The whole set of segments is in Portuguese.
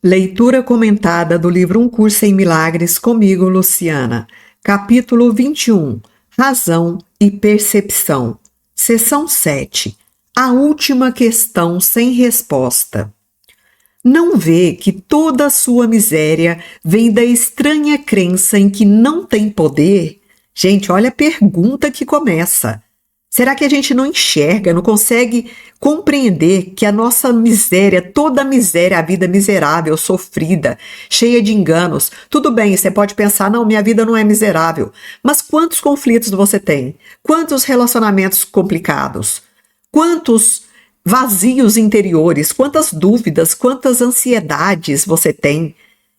Leitura comentada do livro Um Curso em Milagres, comigo, Luciana. Capítulo 21. Razão e Percepção. Seção 7. A última questão sem resposta. Não vê que toda a sua miséria vem da estranha crença em que não tem poder? Gente, olha a pergunta que começa. Será que a gente não enxerga, não consegue compreender que a nossa miséria, toda a miséria, a vida miserável, sofrida, cheia de enganos? Tudo bem, você pode pensar, não, minha vida não é miserável. Mas quantos conflitos você tem? Quantos relacionamentos complicados? Quantos vazios interiores? Quantas dúvidas, quantas ansiedades você tem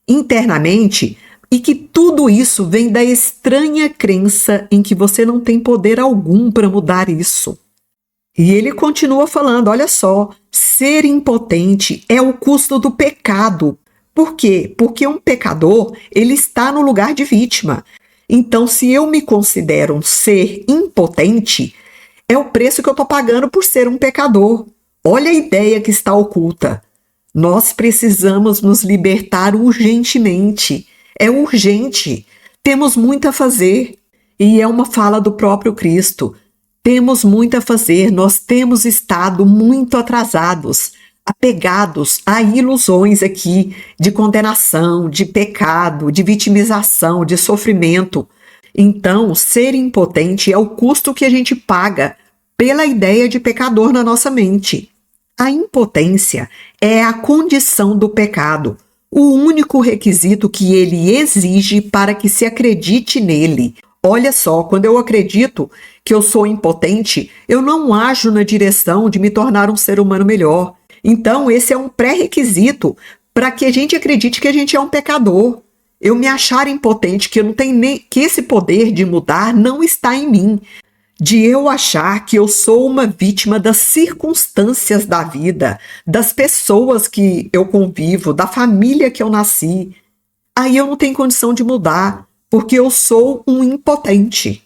internamente? E que tudo isso vem da estranha crença em que você não tem poder algum para mudar isso. E ele continua falando, olha só, ser impotente é o custo do pecado. Por quê? Porque um pecador, ele está no lugar de vítima. Então, se eu me considero um ser impotente, é o preço que eu estou pagando por ser um pecador. Olha a ideia que está oculta. Nós precisamos nos libertar urgentemente. É urgente, temos muito a fazer, e é uma fala do próprio Cristo. Temos muito a fazer, nós temos estado muito atrasados, apegados a ilusões aqui de condenação, de pecado, de vitimização, de sofrimento. Então, ser impotente é o custo que a gente paga pela ideia de pecador na nossa mente. A impotência é a condição do pecado, o único requisito que ele exige para que se acredite nele. Olha só, quando eu acredito que eu sou impotente, eu não ajo na direção de me tornar um ser humano melhor. Então, esse é um pré-requisito para que a gente acredite que a gente é um pecador. Eu me achar impotente, que eu não tenho nem que esse poder de mudar não está em mim. De eu achar que eu sou uma vítima das circunstâncias da vida, das pessoas que eu convivo, da família que eu nasci. Aí eu não tenho condição de mudar, porque eu sou um impotente.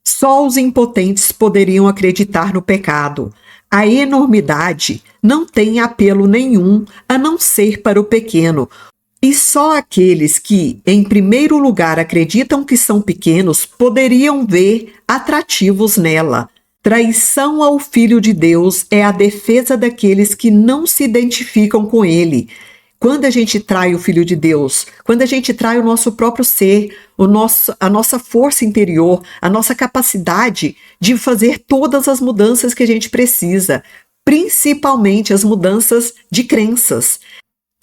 Só os impotentes poderiam acreditar no pecado. A enormidade não tem apelo nenhum a não ser para o pequeno. E só aqueles que, em primeiro lugar, acreditam que são pequenos poderiam ver atrativos nela. Traição ao Filho de Deus é a defesa daqueles que não se identificam com ele. Quando a gente trai o Filho de Deus, quando a gente trai o nosso próprio ser, a nossa força interior, a nossa capacidade de fazer todas as mudanças que a gente precisa, principalmente as mudanças de crenças.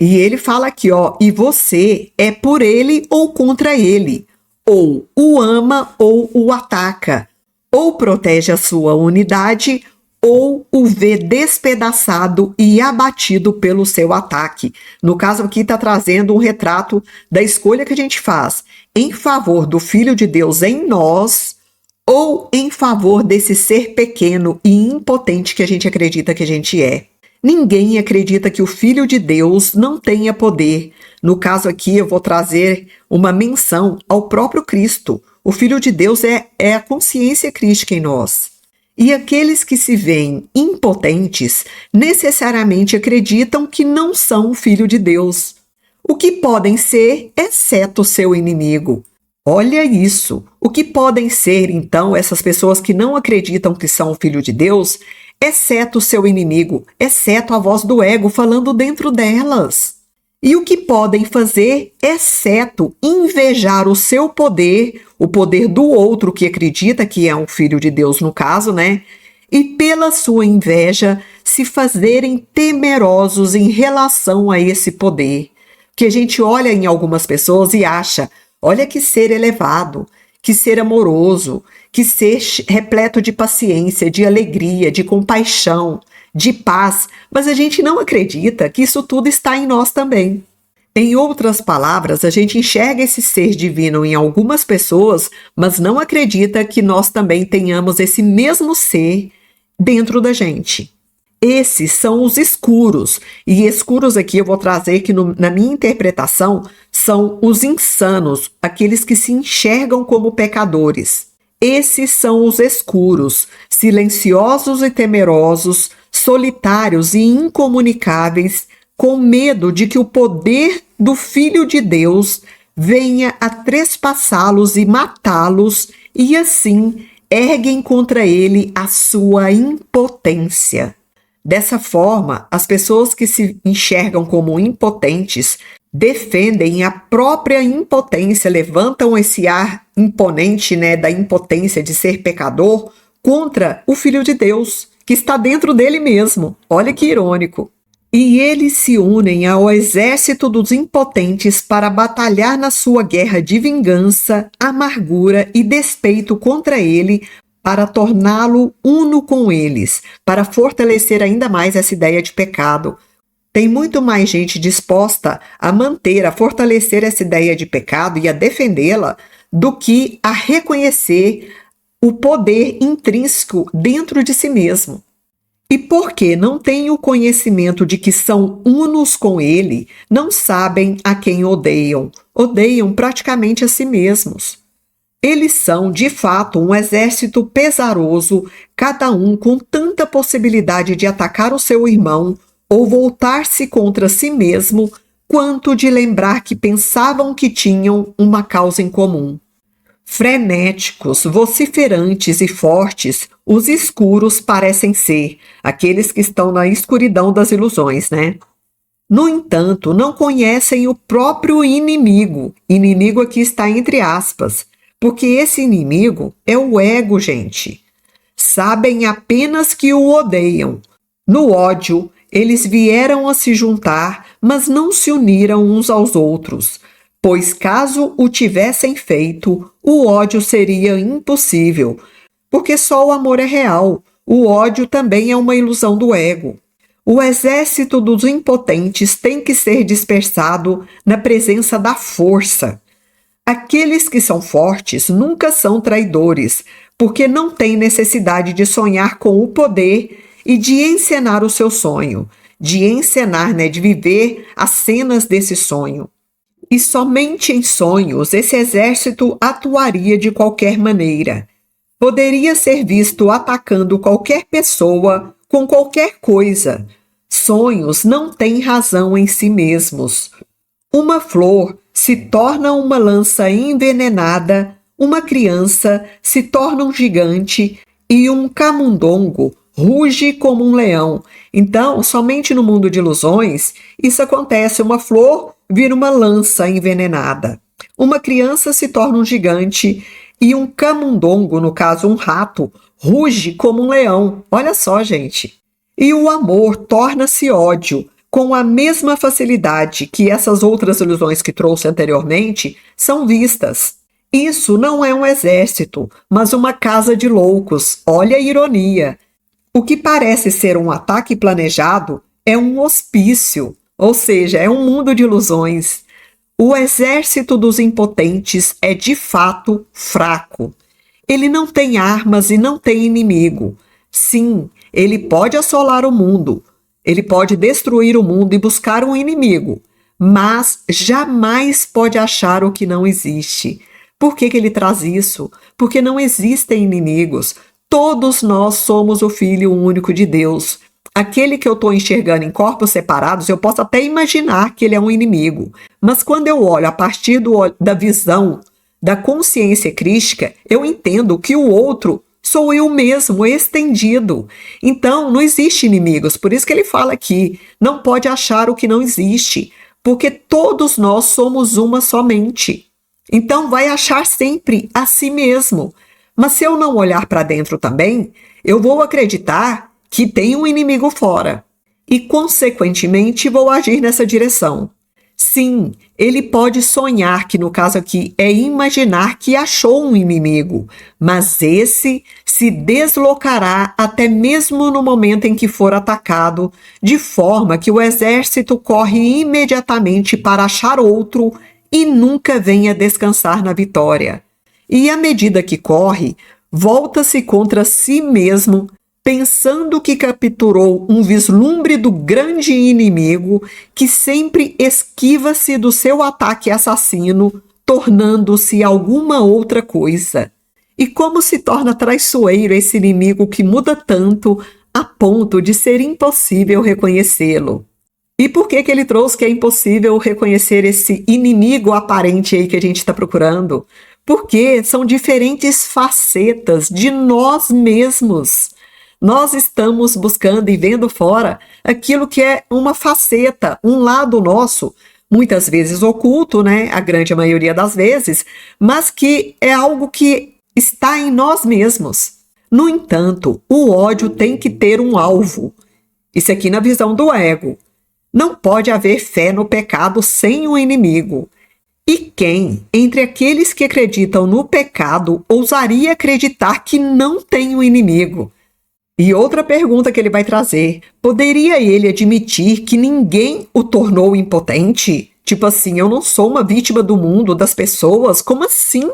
E ele fala aqui, e você é por ele ou contra ele, ou o ama ou o ataca, ou protege a sua unidade, ou o vê despedaçado e abatido pelo seu ataque. No caso aqui está trazendo um retrato da escolha que a gente faz em favor do Filho de Deus em nós, ou em favor desse ser pequeno e impotente que a gente acredita que a gente é. Ninguém acredita que o Filho de Deus não tenha poder. No caso aqui, eu vou trazer uma menção ao próprio Cristo. O Filho de Deus é a consciência crística em nós. E aqueles que se veem impotentes necessariamente acreditam que não são o Filho de Deus. O que podem ser, exceto o seu inimigo. Olha isso! O que podem ser, então, essas pessoas que não acreditam que são o Filho de Deus, exceto o seu inimigo, exceto a voz do ego falando dentro delas. E o que podem fazer, exceto invejar o seu poder, o poder do outro que acredita que é um filho de Deus no caso, né? E pela sua inveja se fazerem temerosos em relação a esse poder. Que a gente olha em algumas pessoas e acha, olha que ser elevado, que ser amoroso, que ser repleto de paciência, de alegria, de compaixão, de paz, mas a gente não acredita que isso tudo está em nós também. Em outras palavras, a gente enxerga esse ser divino em algumas pessoas, mas não acredita que nós também tenhamos esse mesmo ser dentro da gente. Esses são os escuros, e escuros aqui eu vou trazer que na minha interpretação são os insanos, aqueles que se enxergam como pecadores. Esses são os escuros, silenciosos e temerosos, solitários e incomunicáveis, com medo de que o poder do Filho de Deus venha a trespassá-los e matá-los, e assim erguem contra ele a sua impotência. Dessa forma, as pessoas que se enxergam como impotentes defendem a própria impotência, levantam esse ar imponente, da impotência de ser pecador contra o Filho de Deus, que está dentro dele mesmo. Olha que irônico. E eles se unem ao exército dos impotentes para batalhar na sua guerra de vingança, amargura e despeito contra ele, para torná-lo uno com eles, para fortalecer ainda mais essa ideia de pecado. Tem muito mais gente disposta a manter, a fortalecer essa ideia de pecado e a defendê-la do que a reconhecer o poder intrínseco dentro de si mesmo. E porque não têm o conhecimento de que são unos com ele, não sabem a quem odeiam. Odeiam praticamente a si mesmos. Eles são, de fato, um exército pesaroso, cada um com tanta possibilidade de atacar o seu irmão ou voltar-se contra si mesmo, quanto de lembrar que pensavam que tinham uma causa em comum. Frenéticos, vociferantes e fortes, os escuros parecem ser, aqueles que estão na escuridão das ilusões, No entanto, não conhecem o próprio inimigo. Inimigo aqui está entre aspas, porque esse inimigo é o ego, gente. Sabem apenas que o odeiam. No ódio, eles vieram a se juntar, mas não se uniram uns aos outros. Pois caso o tivessem feito, o ódio seria impossível, porque só o amor é real. O ódio também é uma ilusão do ego. O exército dos impotentes tem que ser dispersado na presença da força. Aqueles que são fortes nunca são traidores, porque não têm necessidade de sonhar com o poder e de encenar o seu sonho, de encenar, de viver as cenas desse sonho. E somente em sonhos esse exército atuaria de qualquer maneira. Poderia ser visto atacando qualquer pessoa com qualquer coisa. Sonhos não têm razão em si mesmos. Uma flor se torna uma lança envenenada, uma criança se torna um gigante e um camundongo ruge como um leão. Então, somente no mundo de ilusões, isso acontece. Uma flor vira uma lança envenenada. Uma criança se torna um gigante e um camundongo, no caso um rato, ruge como um leão. Olha só, gente. E o amor torna-se ódio, com a mesma facilidade que essas outras ilusões que trouxe anteriormente são vistas. Isso não é um exército, mas uma casa de loucos. Olha a ironia. O que parece ser um ataque planejado é um hospício, ou seja, é um mundo de ilusões. O exército dos impotentes é de fato fraco. Ele não tem armas e não tem inimigo. Sim, ele pode assolar o mundo, ele pode destruir o mundo e buscar um inimigo, mas jamais pode achar o que não existe. Por que ele traz isso? Porque não existem inimigos. Todos nós somos o Filho único de Deus. Aquele que eu estou enxergando em corpos separados, eu posso até imaginar que ele é um inimigo. Mas quando eu olho a partir da visão da consciência crística, eu entendo que o outro sou eu mesmo, estendido. Então, não existe inimigos. Por isso que ele fala aqui, não pode achar o que não existe, porque todos nós somos uma somente. Então, vai achar sempre a si mesmo. Mas se eu não olhar para dentro também, eu vou acreditar que tem um inimigo fora e, consequentemente, vou agir nessa direção. Sim, ele pode sonhar, que no caso aqui é imaginar que achou um inimigo, mas esse se deslocará até mesmo no momento em que for atacado, de forma que o exército corre imediatamente para achar outro e nunca venha descansar na vitória. E à medida que corre, volta-se contra si mesmo, pensando que capturou um vislumbre do grande inimigo que sempre esquiva-se do seu ataque assassino, tornando-se alguma outra coisa. E como se torna traiçoeiro esse inimigo que muda tanto a ponto de ser impossível reconhecê-lo. E por que ele trouxe que é impossível reconhecer esse inimigo aparente aí que a gente está procurando? Porque são diferentes facetas de nós mesmos. Nós estamos buscando e vendo fora aquilo que é uma faceta, um lado nosso, muitas vezes oculto, né? A grande maioria das vezes, mas que é algo que está em nós mesmos. No entanto, o ódio tem que ter um alvo. Isso aqui na visão do ego. Não pode haver fé no pecado sem um inimigo. E quem, entre aqueles que acreditam no pecado, ousaria acreditar que não tem um inimigo? E outra pergunta que ele vai trazer: poderia ele admitir que ninguém o tornou impotente? Tipo assim, eu não sou uma vítima do mundo, das pessoas? Como assim?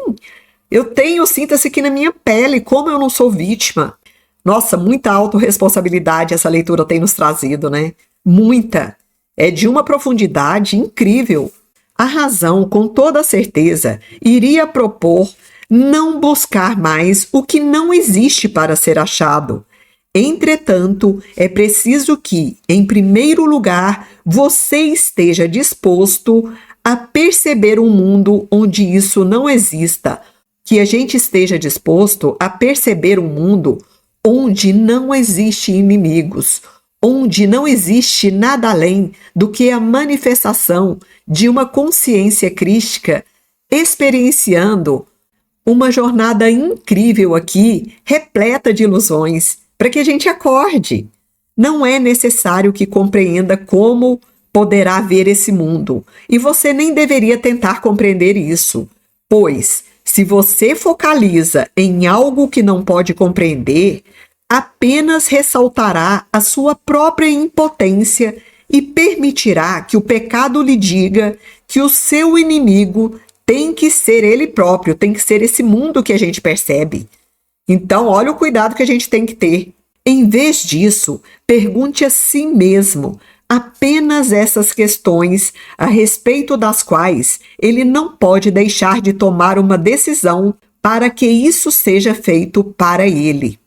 Sinto isso aqui na minha pele, como eu não sou vítima? Nossa, muita autorresponsabilidade essa leitura tem nos trazido, né? Muita. É de uma profundidade incrível. A razão, com toda certeza, iria propor não buscar mais o que não existe para ser achado. Entretanto, é preciso que, em primeiro lugar, você esteja disposto a perceber um mundo onde isso não exista, que a gente esteja disposto a perceber um mundo onde não existe inimigos, onde não existe nada além do que a manifestação de uma consciência crística experienciando uma jornada incrível aqui, repleta de ilusões, para que a gente acorde. Não é necessário que compreenda como poderá ver esse mundo, e você nem deveria tentar compreender isso, pois, se você focaliza em algo que não pode compreender, apenas ressaltará a sua própria impotência e permitirá que o pecado lhe diga que o seu inimigo tem que ser ele próprio, tem que ser esse mundo que a gente percebe. Então, olha o cuidado que a gente tem que ter. Em vez disso, pergunte a si mesmo apenas essas questões a respeito das quais ele não pode deixar de tomar uma decisão para que isso seja feito para ele.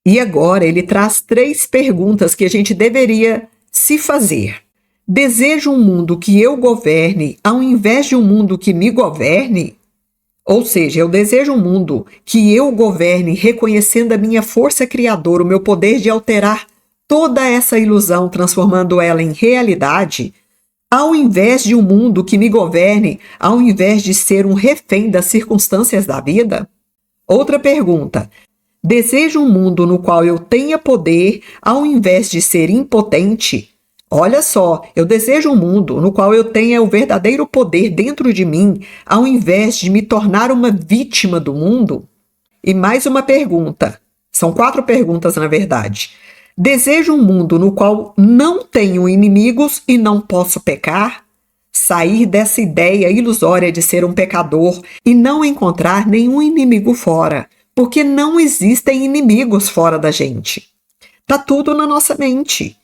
E agora ele traz 3 perguntas que a gente deveria se fazer. Desejo um mundo que eu governe ao invés de um mundo que me governe? Ou seja, eu desejo um mundo que eu governe reconhecendo a minha força criadora, o meu poder de alterar toda essa ilusão, transformando ela em realidade, ao invés de um mundo que me governe, ao invés de ser um refém das circunstâncias da vida? Outra pergunta. Desejo um mundo no qual eu tenha poder ao invés de ser impotente? Olha só, eu desejo um mundo no qual eu tenha o verdadeiro poder dentro de mim ao invés de me tornar uma vítima do mundo? E mais uma pergunta. São 4 perguntas, na verdade. Desejo um mundo no qual não tenho inimigos e não posso pecar? Sair dessa ideia ilusória de ser um pecador e não encontrar nenhum inimigo fora, porque não existem inimigos fora da gente. Tá tudo na nossa mente.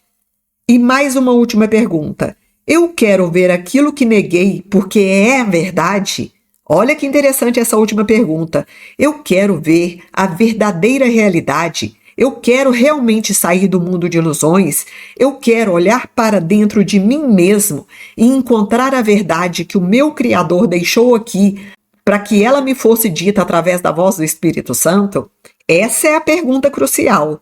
E mais uma última pergunta. Eu quero ver aquilo que neguei porque é a verdade? Olha que interessante essa última pergunta. Eu quero ver a verdadeira realidade. Eu quero realmente sair do mundo de ilusões. Eu quero olhar para dentro de mim mesmo e encontrar a verdade que o meu Criador deixou aqui para que ela me fosse dita através da voz do Espírito Santo? Essa é a pergunta crucial.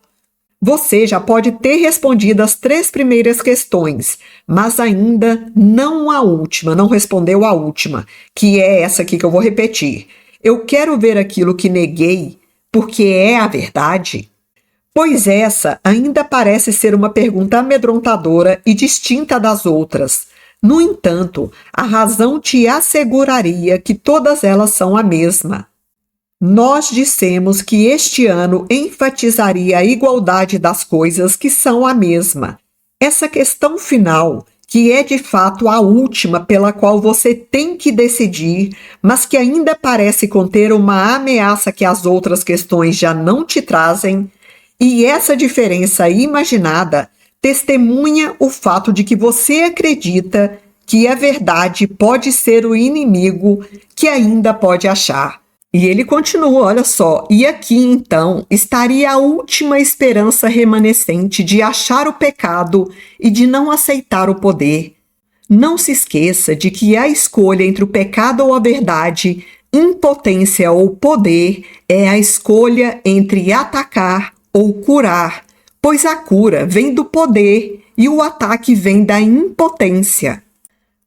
Você já pode ter respondido as 3 primeiras questões, mas ainda não a última, não respondeu a última, que é essa aqui que eu vou repetir. Eu quero ver aquilo que neguei, porque é a verdade? Pois essa ainda parece ser uma pergunta amedrontadora e distinta das outras. No entanto, a razão te asseguraria que todas elas são a mesma. Nós dissemos que este ano enfatizaria a igualdade das coisas que são a mesma. Essa questão final, que é de fato a última pela qual você tem que decidir, mas que ainda parece conter uma ameaça que as outras questões já não te trazem, e essa diferença imaginada testemunha o fato de que você acredita que a verdade pode ser o inimigo que ainda pode achar. E ele continua, olha só, e aqui então estaria a última esperança remanescente de achar o pecado e de não aceitar o poder. Não se esqueça de que a escolha entre o pecado ou a verdade, impotência ou poder, é a escolha entre atacar ou curar, pois a cura vem do poder e o ataque vem da impotência.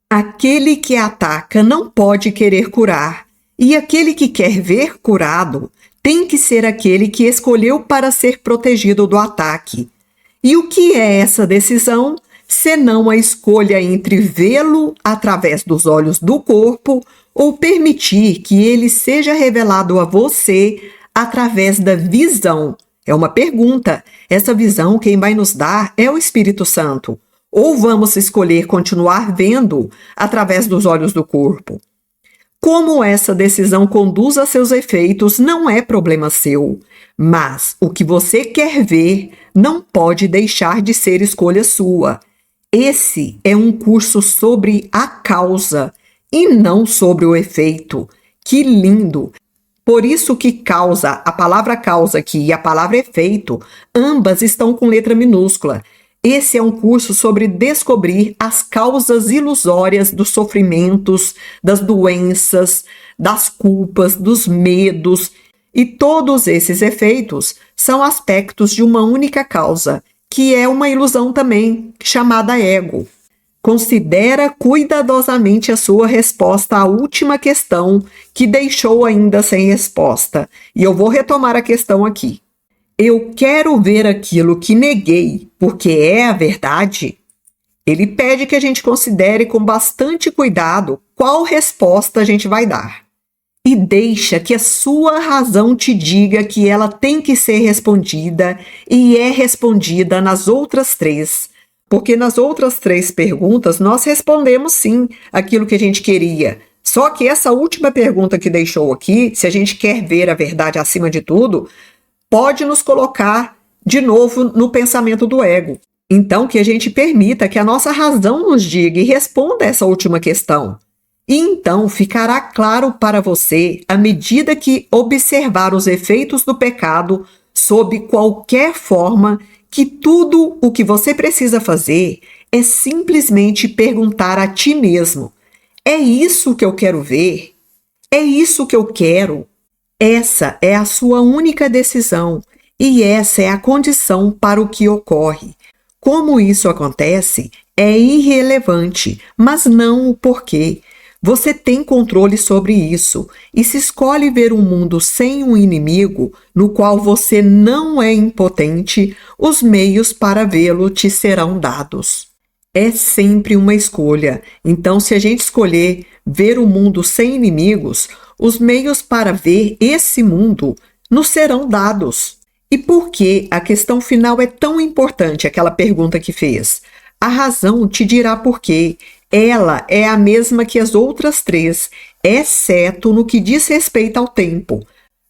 Aquele que ataca não pode querer curar, e aquele que quer ver curado tem que ser aquele que escolheu para ser protegido do ataque. E o que é essa decisão, senão a escolha entre vê-lo através dos olhos do corpo ou permitir que ele seja revelado a você através da visão? É uma pergunta. Essa visão quem vai nos dar é o Espírito Santo. Ou vamos escolher continuar vendo através dos olhos do corpo? Como essa decisão conduz a seus efeitos não é problema seu, mas o que você quer ver não pode deixar de ser escolha sua. Esse é um curso sobre a causa e não sobre o efeito. Que lindo! Por isso que causa, a palavra causa aqui e a palavra efeito, ambas estão com letra minúscula. Esse é um curso sobre descobrir as causas ilusórias dos sofrimentos, das doenças, das culpas, dos medos. E todos esses efeitos são aspectos de uma única causa, que é uma ilusão também, chamada ego. Considera cuidadosamente a sua resposta à última questão que deixou ainda sem resposta. E eu vou retomar a questão aqui. Eu quero ver aquilo que neguei, porque é a verdade? Ele pede que a gente considere com bastante cuidado qual resposta a gente vai dar. E deixa que a sua razão te diga que ela tem que ser respondida e é respondida nas outras três. Porque nas outras três perguntas nós respondemos sim aquilo que a gente queria. Só que essa última pergunta que deixou aqui, se a gente quer ver a verdade acima de tudo, pode nos colocar de novo no pensamento do ego. Então, que a gente permita que a nossa razão nos diga e responda essa última questão. E então ficará claro para você, à medida que observar os efeitos do pecado sob qualquer forma, que tudo o que você precisa fazer é simplesmente perguntar a ti mesmo: é isso que eu quero ver? É isso que eu quero? Essa é a sua única decisão e essa é a condição para o que ocorre. Como isso acontece é irrelevante, mas não o porquê. Você tem controle sobre isso e se escolhe ver um mundo sem um inimigo, no qual você não é impotente, os meios para vê-lo te serão dados. É sempre uma escolha. Então, se a gente escolher ver o mundo sem inimigos, os meios para ver esse mundo nos serão dados. E por que a questão final é tão importante, aquela pergunta que fez? A razão te dirá por quê. Ela é a mesma que as outras três, exceto no que diz respeito ao tempo.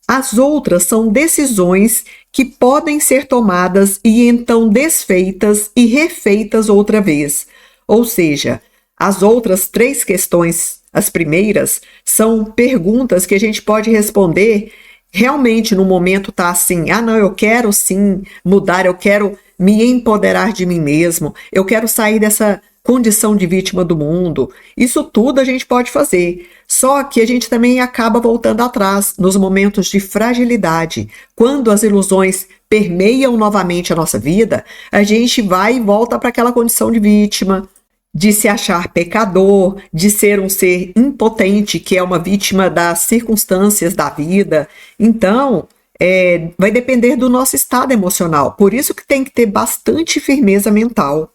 As outras são decisões que podem ser tomadas e então desfeitas e refeitas outra vez. Ou seja, as outras três questões, as primeiras, são perguntas que a gente pode responder realmente no momento tá assim, não, eu quero sim mudar, eu quero me empoderar de mim mesmo, eu quero sair dessa condição de vítima do mundo. Isso tudo a gente pode fazer. Só que a gente também acaba voltando atrás nos momentos de fragilidade. Quando as ilusões permeiam novamente a nossa vida, a gente vai e volta para aquela condição de vítima, de se achar pecador, de ser um ser impotente, que é uma vítima das circunstâncias da vida. Então, vai depender do nosso estado emocional. Por isso que tem que ter bastante firmeza mental.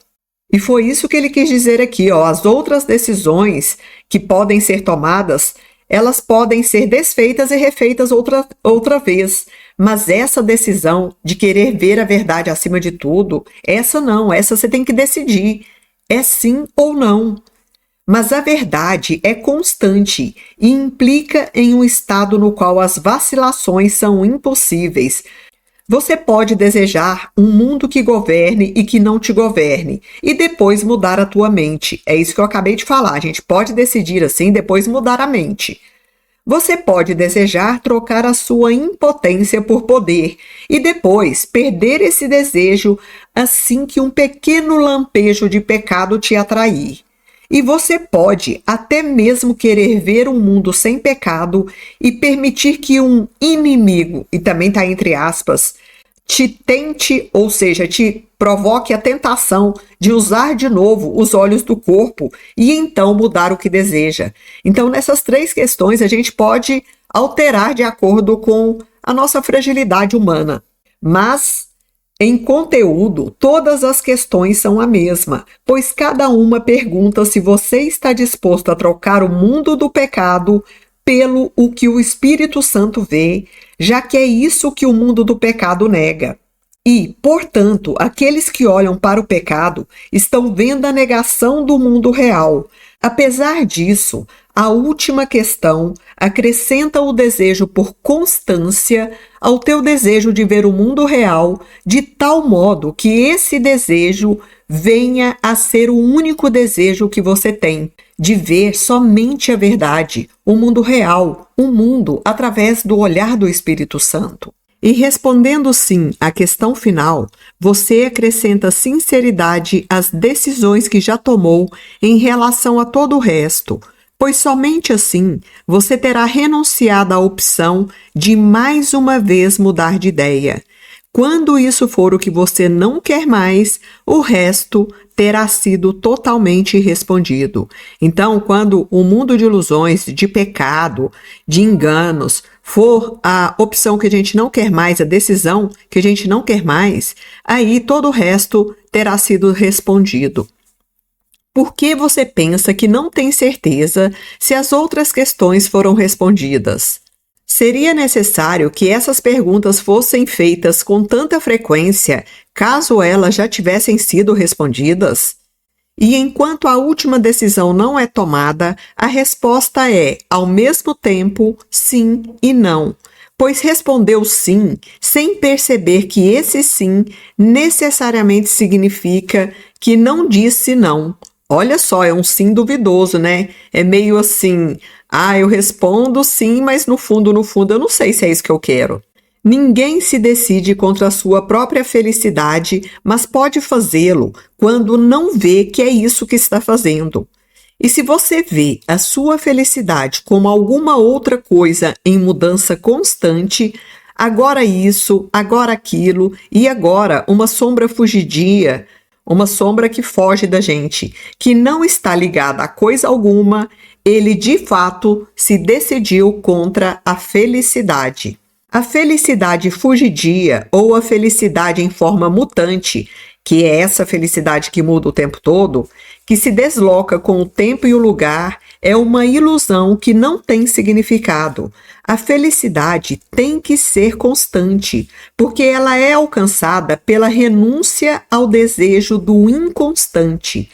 E foi isso que ele quis dizer aqui, as outras decisões que podem ser tomadas, elas podem ser desfeitas e refeitas outra vez. Mas essa decisão de querer ver a verdade acima de tudo, essa não, essa você tem que decidir. É sim ou não. Mas a verdade é constante e implica em um estado no qual as vacilações são impossíveis. Você pode desejar um mundo que governe e que não te governe, e depois mudar a tua mente. É isso que eu acabei de falar. A gente pode decidir assim, depois mudar a mente. Você pode desejar trocar a sua impotência por poder e depois perder esse desejo assim que um pequeno lampejo de pecado te atrair. E você pode até mesmo querer ver um mundo sem pecado e permitir que um inimigo, e também está entre aspas, te tente, ou seja, te provoque a tentação de usar de novo os olhos do corpo e então mudar o que deseja. Então, nessas três questões, a gente pode alterar de acordo com a nossa fragilidade humana. Mas, em conteúdo, todas as questões são a mesma, pois cada uma pergunta se você está disposto a trocar o mundo do pecado pelo o que o Espírito Santo vê, já que é isso que o mundo do pecado nega. E, portanto, aqueles que olham para o pecado estão vendo a negação do mundo real. Apesar disso, a última questão acrescenta o desejo por constância ao teu desejo de ver o mundo real, de tal modo que esse desejo venha a ser o único desejo que você tem, de ver somente a verdade, o mundo real, o mundo através do olhar do Espírito Santo. E respondendo sim à questão final, você acrescenta sinceridade às decisões que já tomou em relação a todo o resto, pois somente assim você terá renunciado à opção de mais uma vez mudar de ideia. Quando isso for o que você não quer mais, o resto terá sido totalmente respondido. Então, quando o mundo de ilusões, de pecado, de enganos, for a opção que a gente não quer mais, a decisão que a gente não quer mais, aí todo o resto terá sido respondido. Por que você pensa que não tem certeza se as outras questões foram respondidas? Seria necessário que essas perguntas fossem feitas com tanta frequência, caso elas já tivessem sido respondidas? E enquanto a última decisão não é tomada, a resposta é, ao mesmo tempo, sim e não, pois respondeu sim, sem perceber que esse sim necessariamente significa que não disse não. Olha só, é um sim duvidoso, né? É meio assim, eu respondo sim, mas no fundo eu não sei se é isso que eu quero. Ninguém se decide contra a sua própria felicidade, mas pode fazê-lo quando não vê que é isso que está fazendo. E se você vê a sua felicidade como alguma outra coisa em mudança constante, agora isso, agora aquilo e agora uma sombra fugidia, uma sombra que foge da gente, que não está ligada a coisa alguma, ele de fato se decidiu contra a felicidade. A felicidade fugidia ou a felicidade em forma mutante, que é essa felicidade que muda o tempo todo, que se desloca com o tempo e o lugar, é uma ilusão que não tem significado. A felicidade tem que ser constante, porque ela é alcançada pela renúncia ao desejo do inconstante.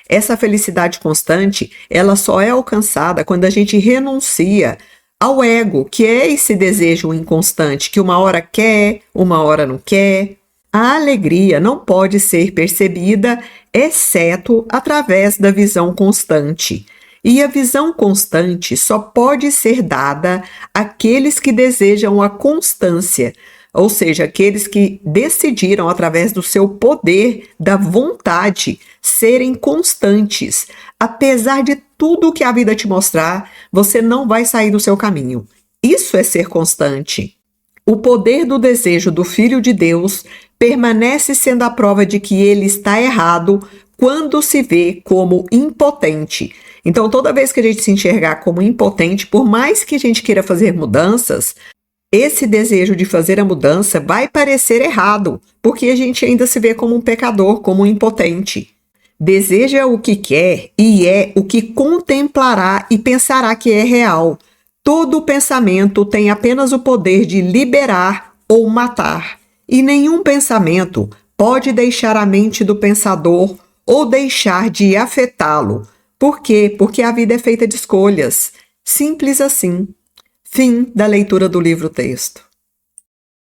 Essa felicidade constante, ela só é alcançada quando a gente renuncia ao ego, que é esse desejo inconstante, que uma hora quer, uma hora não quer. A alegria não pode ser percebida, exceto através da visão constante. E a visão constante só pode ser dada àqueles que desejam a constância, ou seja, aqueles que decidiram, através do seu poder, da vontade, serem constantes. Apesar de tudo que a vida te mostrar, você não vai sair do seu caminho. Isso é ser constante. O poder do desejo do Filho de Deus permanece sendo a prova de que ele está errado quando se vê como impotente. Então, toda vez que a gente se enxergar como impotente, por mais que a gente queira fazer mudanças, esse desejo de fazer a mudança vai parecer errado, porque a gente ainda se vê como um pecador, como um impotente. Deseja o que quer e é o que contemplará e pensará que é real. Todo pensamento tem apenas o poder de liberar ou matar, e nenhum pensamento pode deixar a mente do pensador ou deixar de afetá-lo. Por quê? Porque a vida é feita de escolhas. Simples assim. Fim da leitura do livro-texto.